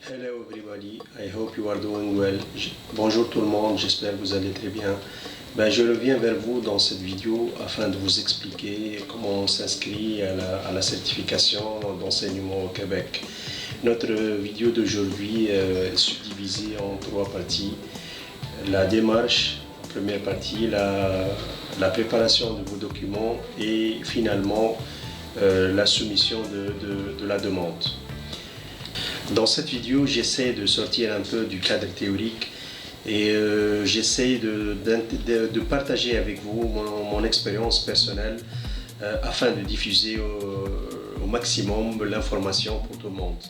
Hello everybody, I hope you are doing well. Bonjour tout le monde, j'espère que vous allez très bien. Je reviens vers vous dans cette vidéo afin de vous expliquer comment on s'inscrit à la certification d'enseignement au Québec. Notre vidéo d'aujourd'hui est subdivisée en trois parties. La démarche, première partie, la préparation de vos documents et finalement la soumission de la demande. Dans cette vidéo, j'essaie de sortir un peu du cadre théorique et j'essaie de partager avec vous mon expérience personnelle afin de diffuser au maximum l'information pour tout le monde.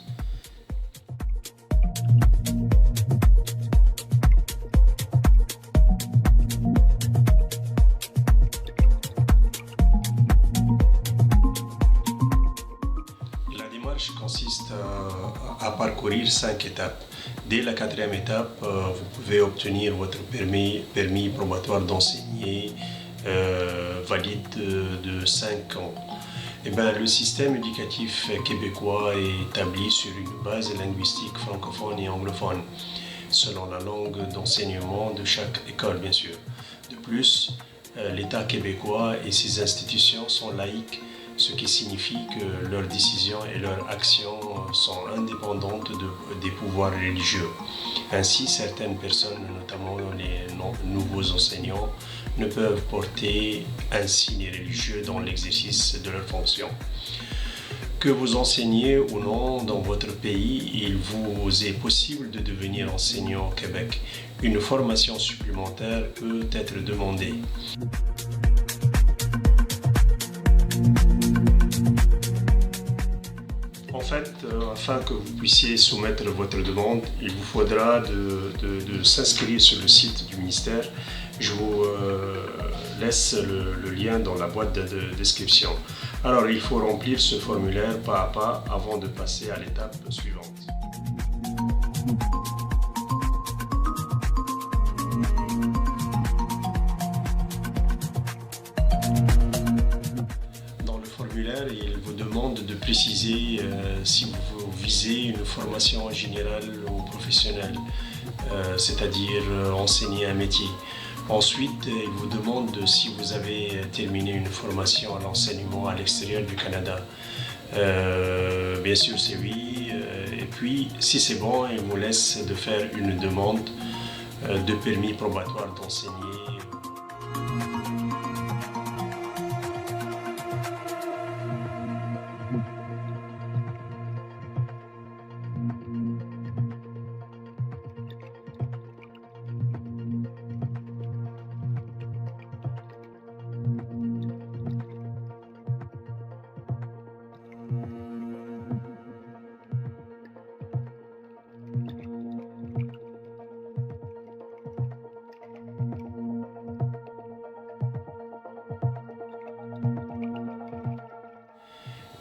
La démarche consiste à parcourir 5 étapes. Dès la 4e étape, vous pouvez obtenir votre permis probatoire d'enseigner valide de 5 ans. Le système éducatif québécois est établi sur une base linguistique francophone et anglophone, selon la langue d'enseignement de chaque école, bien sûr. De plus, l'État québécois et ses institutions sont laïques, ce qui signifie que leurs décisions et leurs actions sont indépendantes des pouvoirs religieux. Ainsi, certaines personnes, notamment les nouveaux enseignants, ne peuvent porter un signe religieux dans l'exercice de leurs fonctions. Que vous enseignez ou non dans votre pays, il vous est possible de devenir enseignant au Québec. Une formation supplémentaire peut être demandée. En fait, afin que vous puissiez soumettre votre demande, il vous faudra de s'inscrire sur le site du ministère. Je vous laisse le lien dans la boîte de description. Alors, il faut remplir ce formulaire pas à pas avant de passer à l'étape suivante. Il vous demande de préciser si vous visez une formation générale ou professionnelle, c'est-à-dire enseigner un métier. Ensuite, il vous demande si vous avez terminé une formation à l'enseignement à l'extérieur du Canada. Bien sûr, c'est oui. Et puis, si c'est bon, il vous laisse de faire une demande de permis probatoire d'enseigner.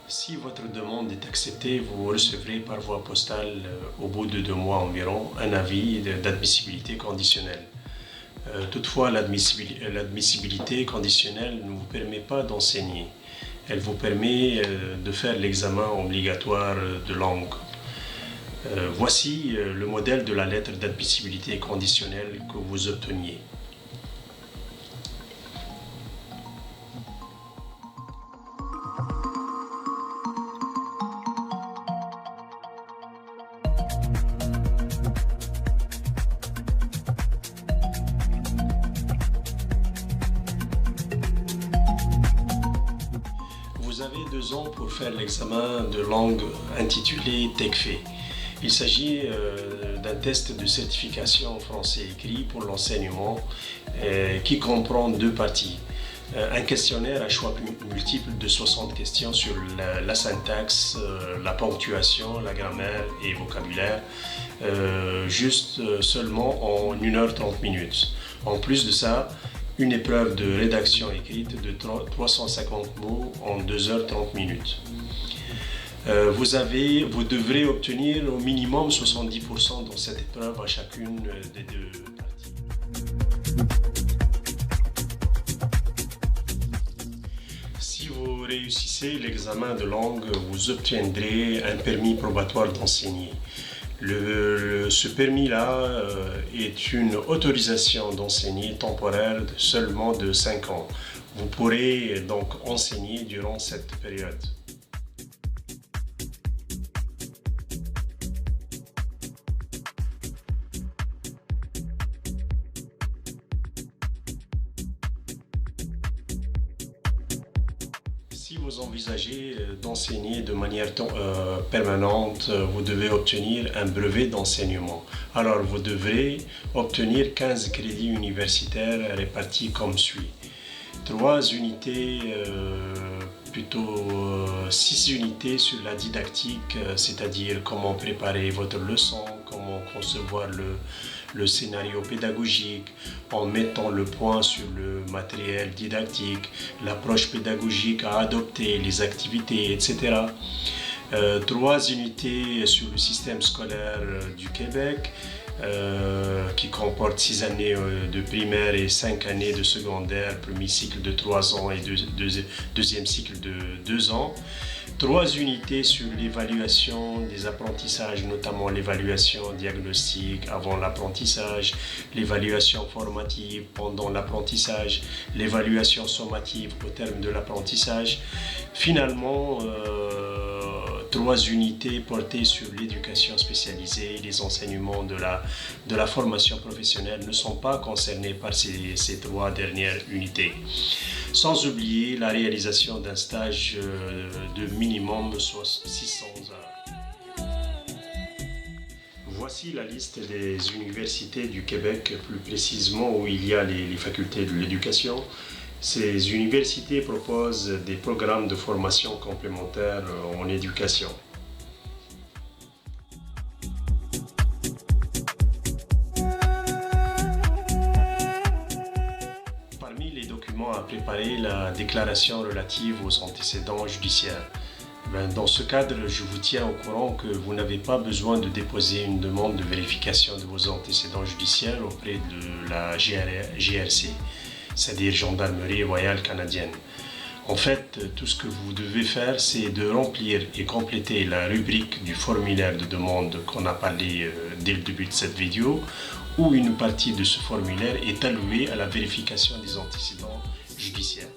Si votre demande est acceptée, vous recevrez par voie postale, au bout de 2 mois environ, un avis d'admissibilité conditionnelle. Toutefois, l'admissibilité conditionnelle ne vous permet pas d'enseigner. Elle vous permet de faire l'examen obligatoire de langue. Voici le modèle de la lettre d'admissibilité conditionnelle que vous obteniez. Vous avez 2 ans pour faire l'examen de langue intitulé TECFE. Il s'agit d'un test de certification en français écrit pour l'enseignement qui comprend 2 parties. Un questionnaire à choix multiple de 60 questions sur la syntaxe, la ponctuation, la grammaire et vocabulaire, seulement en 1h30 minutes. En plus de ça, une épreuve de rédaction écrite de 350 mots en 2h30 minutes. Vous devrez obtenir au minimum 70% dans cette épreuve à chacune des 2 parties. Si vous réussissez l'examen de langue, vous obtiendrez un permis probatoire d'enseigner. Ce permis-là est une autorisation d'enseigner temporaire seulement de 5 ans. Vous pourrez donc enseigner durant cette période. Si vous envisagez d'enseigner de manière permanente, vous devez obtenir un brevet d'enseignement. Alors vous devrez obtenir 15 crédits universitaires répartis comme suit. 3 unités, plutôt 6 unités sur la didactique, c'est-à-dire comment préparer votre leçon, comment concevoir le scénario pédagogique en mettant le point sur le matériel didactique, l'approche pédagogique à adopter, les activités, etc. 3 unités sur le système scolaire du Québec, qui comporte 6 années de primaire et 5 années de secondaire, premier cycle de 3 ans et deuxième cycle de 2 ans. 3 unités sur l'évaluation des apprentissages, notamment l'évaluation diagnostique avant l'apprentissage, l'évaluation formative pendant l'apprentissage, l'évaluation sommative au terme de l'apprentissage. Finalement, 3 unités portées sur l'éducation spécialisée. Les enseignements de la formation professionnelle ne sont pas concernés par ces 3 dernières unités. Sans oublier la réalisation d'un stage de minimum 600 heures. Voici la liste des universités du Québec, plus précisément où il y a les facultés de l'éducation. Ces universités proposent des programmes de formation complémentaires en éducation. Parmi les documents à préparer, la déclaration relative aux antécédents judiciaires. Dans ce cadre, je vous tiens au courant que vous n'avez pas besoin de déposer une demande de vérification de vos antécédents judiciaires auprès de la GRC, c'est-à-dire Gendarmerie royale canadienne. En fait, tout ce que vous devez faire, c'est de remplir et compléter la rubrique du formulaire de demande qu'on a parlé dès le début de cette vidéo, où une partie de ce formulaire est allouée à la vérification des antécédents judiciaires.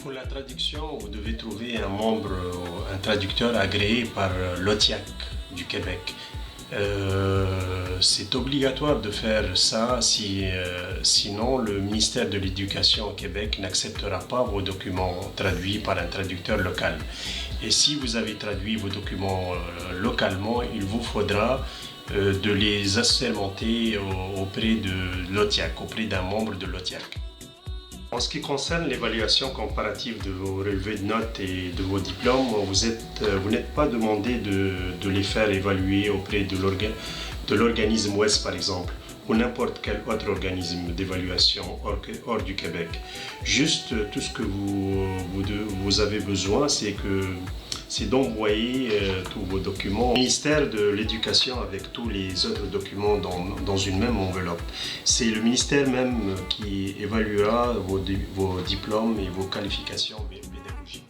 Pour la traduction, vous devez trouver un traducteur agréé par l'OTIAC du Québec. C'est obligatoire de faire ça, sinon le ministère de l'Éducation au Québec n'acceptera pas vos documents traduits par un traducteur local. Et si vous avez traduit vos documents localement, il vous faudra de les assermenter auprès de l'OTIAC, auprès d'un membre de l'OTIAC. En ce qui concerne l'évaluation comparative de vos relevés de notes et de vos diplômes, vous n'êtes pas demandé de les faire évaluer auprès de l'organisme OES par exemple, ou n'importe quel autre organisme d'évaluation hors du Québec. Juste tout ce que vous avez besoin, c'est d'envoyer tous vos documents au ministère de l'Éducation avec tous les autres documents dans une même enveloppe. C'est le ministère même qui évaluera vos diplômes et vos qualifications pédagogiques.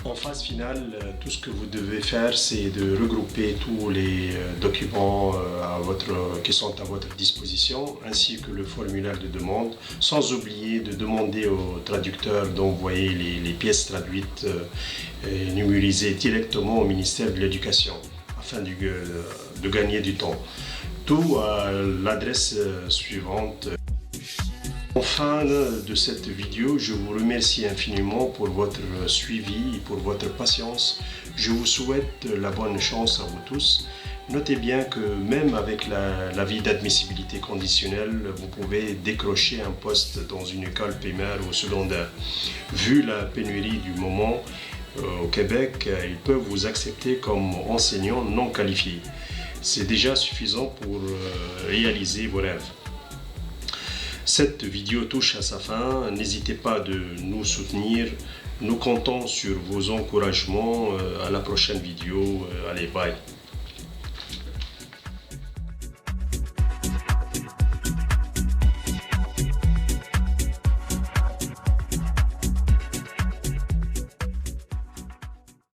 En phase finale, tout ce que vous devez faire, c'est de regrouper tous les documents qui sont à votre disposition, ainsi que le formulaire de demande, sans oublier de demander au traducteur d'envoyer les pièces traduites et numérisées directement au ministère de l'Éducation, afin de gagner du temps. Tout à l'adresse suivante. En fin de cette vidéo, je vous remercie infiniment pour votre suivi et pour votre patience. Je vous souhaite la bonne chance à vous tous. Notez bien que même avec l'avis d'admissibilité conditionnelle, vous pouvez décrocher un poste dans une école primaire ou secondaire. Vu la pénurie du moment au Québec, ils peuvent vous accepter comme enseignant non qualifié. C'est déjà suffisant pour réaliser vos rêves. Cette vidéo touche à sa fin, n'hésitez pas de nous soutenir, nous comptons sur vos encouragements, à la prochaine vidéo, allez bye.